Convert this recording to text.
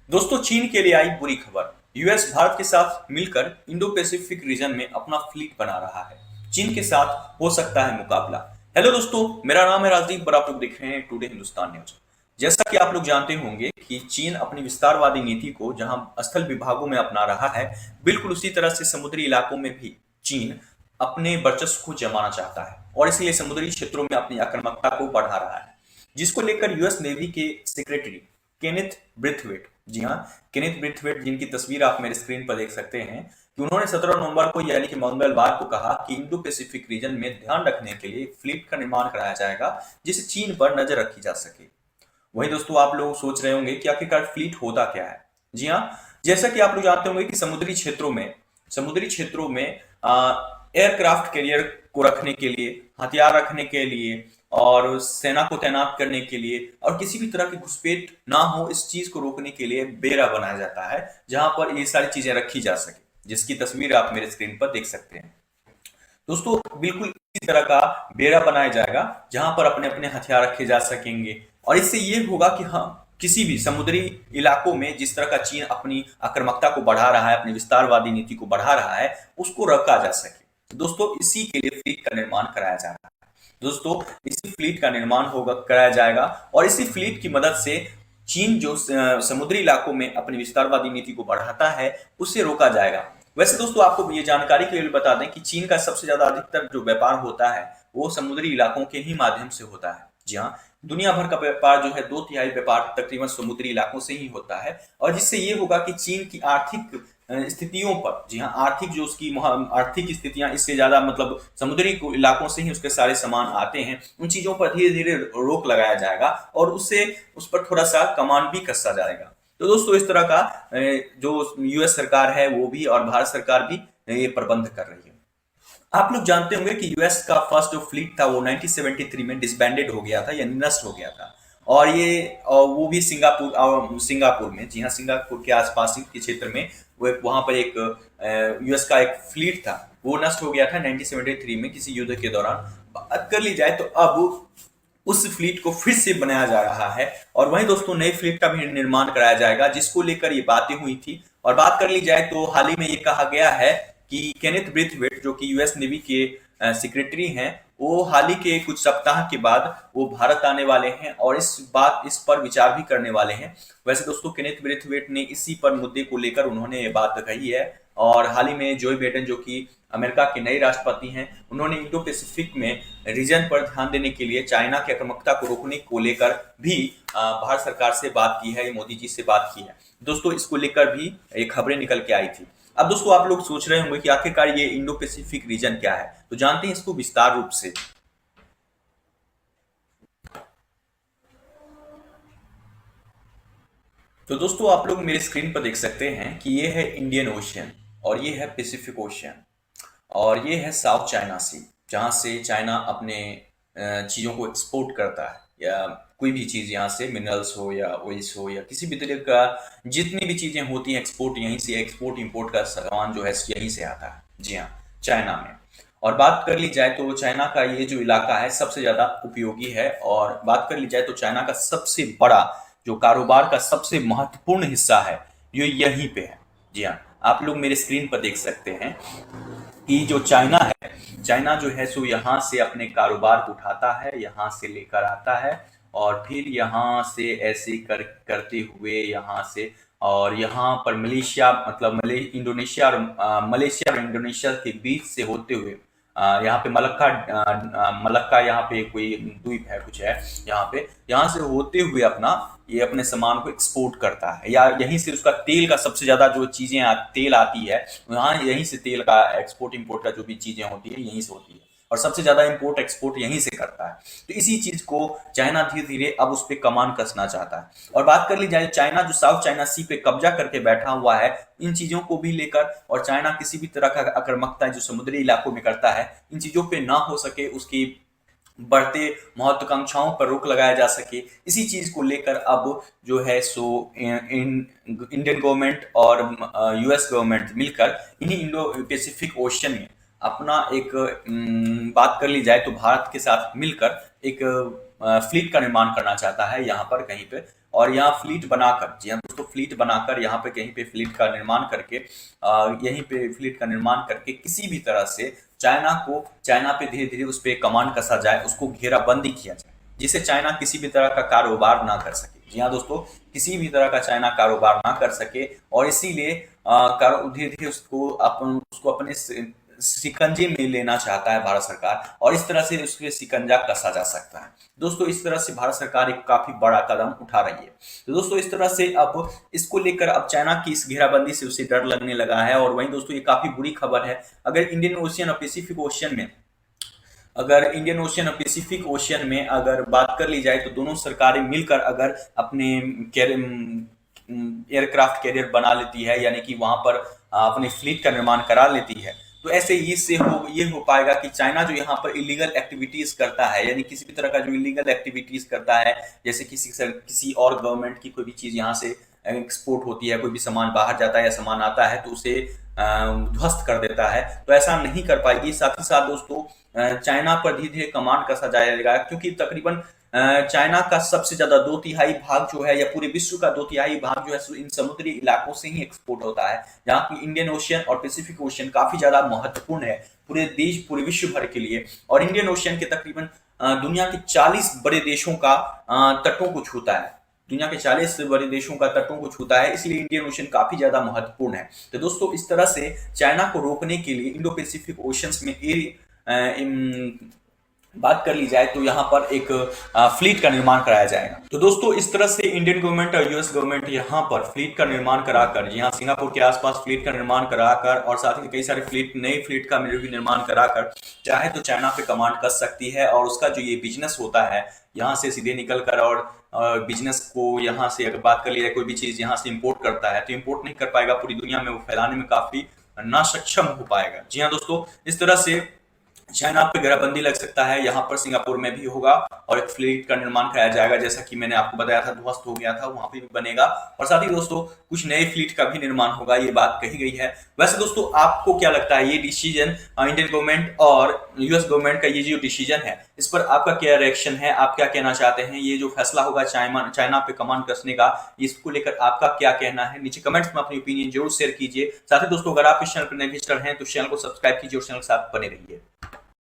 दोस्तों, चीन के लिए आई बुरी खबर। यूएस भारत के साथ मिलकर इंडो पैसिफिक रीजन में अपना फ्लीट बना रहा है। चीन के साथ हो सकता है मुकाबला। हेलो दोस्तों, मेरा नाम है राजदीप और आप लोग देख रहे हैं टुडे हिंदुस्तान न्यूज। जैसा कि आप लोग जानते होंगे कि चीन अपनी विस्तारवादी नीति को जहां स्थल विभागों में अपना रहा है, बिल्कुल उसी तरह से समुद्री इलाकों में भी चीन अपने वर्चस्व को जमाना चाहता है और इसलिए समुद्री क्षेत्रों में अपनी आक्रामकता को बढ़ा रहा है, जिसको लेकर यूएस नेवी के सेक्रेटरी केनेथ ब्रेथवेट, जी हाँ, केनेथ ब्रेथवेट, जिनकी तस्वीर आप मेरे स्क्रीन पर देख सकते हैं, कि उन्होंने 17 नवंबर को यानी कि मंगलवार को कहा कि इंडो पैसिफिक रीजन में ध्यान रखने के लिए फ्लीट का निर्माण कराया जाएगा जिससे चीन पर नजर रखी जा सके। वही दोस्तों, आप लोग सोच रहे होंगे कि आखिरकार फ्लीट होता क्या है। जी हाँ, जैसा कि आप लोग जानते होंगे कि समुद्री क्षेत्रों में एयरक्राफ्ट कैरियर को रखने के लिए, हथियार रखने के लिए और सेना को तैनात करने के लिए और किसी भी तरह की घुसपैठ ना हो इस चीज को रोकने के लिए बेड़ा बनाया जाता है, जहां पर ये सारी चीजें रखी जा सके, जिसकी तस्वीर आप मेरे स्क्रीन पर देख सकते हैं। दोस्तों, बिल्कुल इसी तरह का बेड़ा बनाया जाएगा जहां पर अपने अपने हथियार रखे जा सकेंगे और इससे ये होगा कि हम किसी भी समुद्री इलाकों में जिस तरह का चीन अपनी आक्रामकता को बढ़ा रहा है, अपनी विस्तारवादी नीति को बढ़ा रहा है, उसको रोका जा सके। तो दोस्तों, इसी के लिए फ्लीट का निर्माण कराया जा रहा है। दोस्तों, इसी फ्लीट का निर्माण होगा कराया जाएगा और इसी फ्लीट की मदद से चीन जो समुद्री इलाकों में अपनी विस्तारवादी नीति को बढ़ाता है, उसे रोका जाएगा। वैसे दोस्तों, आपको ये जानकारी के लिए बता दें कि चीन का सबसे ज्यादा अधिकतर जो व्यापार होता है वो समुद्री इलाकों के ही माध्यम से होता है। जी हाँ, दुनिया भर का व्यापार जो है 2/3 व्यापार तकरीबन समुद्री इलाकों से ही होता है और जिससे ये होगा कि चीन की आर्थिक स्थितियों पर, जी हाँ, आर्थिक जो उसकी आर्थिक स्थितियां इससे ज्यादा मतलब समुद्री इलाकों से ही उसके सारे सामान आते हैं, उन चीजों पर धीरे धीरे रोक लगाया जाएगा और उससे उस पर थोड़ा सा कमान भी कसा जाएगा। तो दोस्तों, इस तरह का जो यूएस सरकार है वो भी और भारत सरकार भी ये प्रबंध कर रही है। आप लोग जानते होंगे कि यूएस का फर्स्ट जो फ्लीट था वो 1973 में डिसबैंडेड हो गया था, यानी नष्ट हो गया था। और वो भी सिंगापुर में, जी हाँ, सिंगापुर के आसपास के क्षेत्र में वो वहां पर एक यूएस का एक फ्लीट था, वो नष्ट हो गया था 1973 में किसी युद्ध के दौरान। बात कर ली जाए तो अब उस फ्लीट को फिर से बनाया जा रहा है और वहीं दोस्तों नई फ्लीट का भी निर्माण कराया जाएगा, जिसको लेकर ये बातें हुई थी। और बात कर ली जाए तो हाल ही में ये कहा गया है कि केनेथ ब्रेथवेट, जो कि यूएस नेवी के सेक्रेटरी हैं, वो हाल ही के कुछ सप्ताह के बाद वो भारत आने वाले हैं और इस पर विचार भी करने वाले हैं। वैसे दोस्तों, केनेथ ब्रेथवेट ने इसी पर मुद्दे को लेकर उन्होंने ये बात कही है और हाल ही में जो बाइडेन, जो कि अमेरिका के नए राष्ट्रपति हैं, उन्होंने इंडो पैसिफिक में रीजन पर ध्यान देने के लिए चाइना की आक्रामकता को रोकने को लेकर भी भारत सरकार से बात की है, मोदी जी से बात की है। दोस्तों, इसको लेकर भी एक खबरें निकल के आई थी। अब दोस्तों, आप लोग सोच रहे होंगे कि आखिरकार ये इंडो पैसिफिक रीजन क्या है, तो जानते हैं इसको विस्तार रूप से। तो दोस्तों, आप लोग मेरे स्क्रीन पर देख सकते हैं कि ये है इंडियन ओशियन और ये है पैसिफिक ओशियन और ये है साउथ चाइना सी, जहाँ से चाइना अपने चीज़ों को एक्सपोर्ट करता है, या कोई भी चीज़ यहाँ से मिनरल्स हो या ऑयल्स हो या किसी भी तरह का जितनी भी चीज़ें होती हैं एक्सपोर्ट, यहीं से एक्सपोर्ट इंपोर्ट का सामान जो है यहीं से आता है। जी हाँ, चाइना में। और बात कर ली जाए तो चाइना का ये जो इलाका है सबसे ज़्यादा उपयोगी है और बात कर ली जाए तो चाइना का सबसे बड़ा जो कारोबार का सबसे महत्वपूर्ण हिस्सा है ये यहीं पे है। जी हाँ, आप लोग मेरे स्क्रीन पर देख सकते हैं कि जो चाइना है, चाइना जो है सो यहाँ से अपने कारोबार को उठाता है, यहाँ से लेकर आता है और फिर यहाँ से ऐसे करते हुए यहाँ से, और यहाँ पर मलेशिया, मतलब मलेशिया और इंडोनेशिया के बीच से होते हुए यहाँ पे मलक्का यहाँ पे कोई द्वीप है, कुछ है यहाँ पे, यहाँ से होते हुए अपना ये अपने सामान को एक्सपोर्ट करता है, या यहीं से उसका तेल का सबसे ज्यादा जो चीजें तेल आती है, यहाँ यहीं से तेल का एक्सपोर्ट इंपोर्ट का जो भी चीजें होती है यहीं से होती है और सबसे ज्यादा इंपोर्ट एक्सपोर्ट यहीं से करता है। तो इसी चीज को चाइना धीरे धीरे अब उस पर कमान कसना चाहता है। और बात कर ली जाए, चाइना जो साउथ चाइना सी पे कब्जा करके बैठा हुआ है इन चीजों को भी लेकर, और चाइना किसी भी तरह का आक्रामकता जो समुद्री इलाकों में करता है, इन चीजों पे ना हो सके, उसकी बढ़ते महत्वाकांक्षाओं पर रोक लगाया जा सके, इसी चीज को लेकर अब जो है सो इंडियन गवर्नमेंट और यूएस गवर्नमेंट मिलकर इन्हीं इंडो पैसिफिक ओशियन में अपना एक बात कर ली जाए तो भारत के साथ मिलकर एक फ्लीट का निर्माण करना चाहता है यहाँ पर कहीं पे। और यहाँ फ्लीट बनाकर, जी हाँ दोस्तों, फ्लीट बनाकर यहाँ पे कहीं पे फ्लीट का निर्माण करके यहीं पे फ्लीट का निर्माण करके किसी भी तरह से चाइना पे धीरे धीरे उस पर कमांड कसा जाए, उसको घेराबंदी किया जाए, जिससे चाइना किसी भी तरह का कारोबार ना कर सके। जी हाँ दोस्तों, किसी भी तरह का चाइना कारोबार ना कर सके, और इसीलिए धीरे धीरे उसको अपने शिकंजे में लेना चाहता है भारत सरकार, और इस तरह से उसके शिकंजा कसा जा सकता है। दोस्तों इस तरह से भारत सरकार एक काफी बड़ा कदम उठा रही है। तो दोस्तों इस तरह से अब इसको लेकर अब चाइना की इस घेराबंदी से उसे डर लगने लगा है। और वहीं दोस्तों ये काफी बुरी खबर है। अगर इंडियन ओशियन और पैसिफिक ओशियन में अगर बात कर ली जाए, तो दोनों सरकारें मिलकर अगर अपने एयरक्राफ्ट कैरियर बना लेती है, यानी कि वहां पर अपने फ्लीट का निर्माण करा लेती है, तो ऐसे ये हो पाएगा कि चाइना जो यहाँ पर इलीगल एक्टिविटीज करता है, यानी किसी भी तरह का जो इलीगल एक्टिविटीज करता है, जैसे किसी और गवर्नमेंट की कोई भी चीज यहाँ से एक्सपोर्ट होती है, कोई भी सामान बाहर जाता है या सामान आता है, तो उसे ध्वस्त कर देता है, तो ऐसा नहीं कर पाएगी। साथ ही साथ दोस्तों चाइना पर धीरे धीरे कमांड कसा जाएगा, क्योंकि तकरीबन चाइना का सबसे ज्यादा 2/3 भाग जो है, या पूरे विश्व का 2/3 भाग जो है इन समुद्री इलाकों से ही एक्सपोर्ट होता है, जहाँ की इंडियन ओशियन और पैसिफिक ओशियन काफी ज्यादा महत्वपूर्ण है पूरे विश्व भर के लिए। और इंडियन ओशियन के तकरीबन दुनिया के 40 बड़े देशों का तटों को छूता है, दुनिया के 40 बड़े देशों का तटों को छूता है, इसलिए इंडियन ओशन काफी ज्यादा महत्वपूर्ण है। तो दोस्तों इस तरह से चाइना को रोकने के लिए इंडो पैसिफिक ओशंस में बात कर ली जाए, तो यहाँ पर एक फ्लीट का निर्माण कराया जाएगा। तो दोस्तों इस तरह से इंडियन गवर्नमेंट और यूएस गवर्नमेंट यहाँ पर फ्लीट का निर्माण कराकर, यहाँ सिंगापुर के आसपास फ्लीट का निर्माण कराकर, और साथ ही कई सारे नई फ्लीट का भी निर्माण कराकर चाहे तो चाइना पे कमांड कर सकती है। और उसका जो ये बिजनेस होता है, यहाँ से सीधे निकल कर और बिजनेस को यहाँ से अगर बात कर लिया जाए, कोई भी चीज यहाँ से इंपोर्ट करता है, तो इंपोर्ट नहीं कर पाएगा, पूरी दुनिया में वो फैलाने में काफी ना सक्षम हो पाएगा। जी हाँ दोस्तों, इस तरह से चाइना पे घेराबंदी लग सकता है, यहाँ पर सिंगापुर में भी होगा, और एक फ्लीट का निर्माण कराया जाएगा, जैसा कि मैंने आपको बताया था, ध्वस्त हो गया था, वहां पे भी बनेगा। और साथ ही दोस्तों कुछ नए फ्लीट का भी निर्माण होगा, ये बात कही गई है। वैसे दोस्तों आपको क्या लगता है, ये डिसीजन इंडियन गवर्नमेंट और यूएस गवर्नमेंट का ये जो डिसीजन है, इस पर आपका क्या रिएक्शन है, आप क्या कहना चाहते हैं? ये जो फैसला होगा चाइना पे कमांड कसने का, इसको लेकर आपका क्या कहना है? नीचे कमेंट्स में अपनी ओपिनियन जरूर शेयर कीजिए। साथ ही दोस्तों अगर आप इस चैनल पर नए विजिटर हैं तो चैनल को सब्सक्राइब कीजिए और चैनल के साथ बने रहिए।